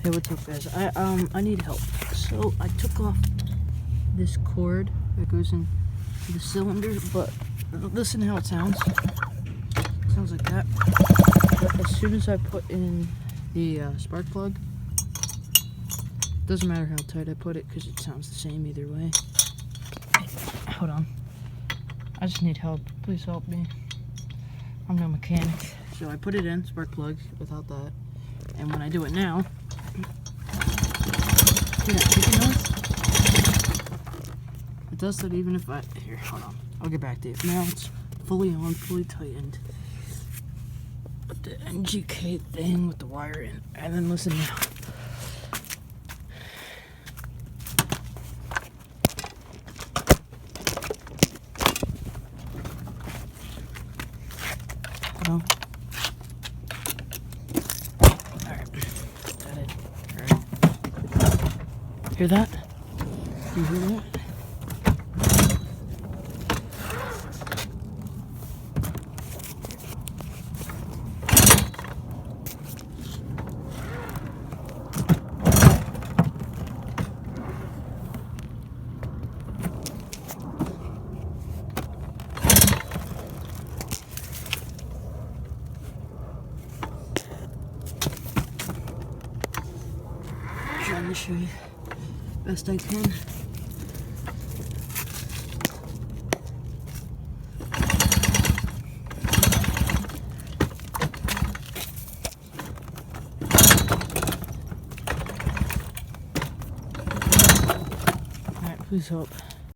Hey, what's up, guys? I need help. So I took off this cord that goes into the cylinder, but listen to how it sounds. It sounds like that. But as soon as I put in the spark plug, doesn't matter how tight I put it because it sounds the same either way. Hold on. I just need help. Please help me. I'm no mechanic. So I put it in, spark plug, without that. And when I do it now, hear that ticking noise? It does that even if I... Here, hold on. I'll get back to you. Now it's fully on, fully tightened. Put the NGK thing with the wire in. And then listen now. Hold on. Hear that? Do you hear that? Trying to show you best I can. Alright, please help.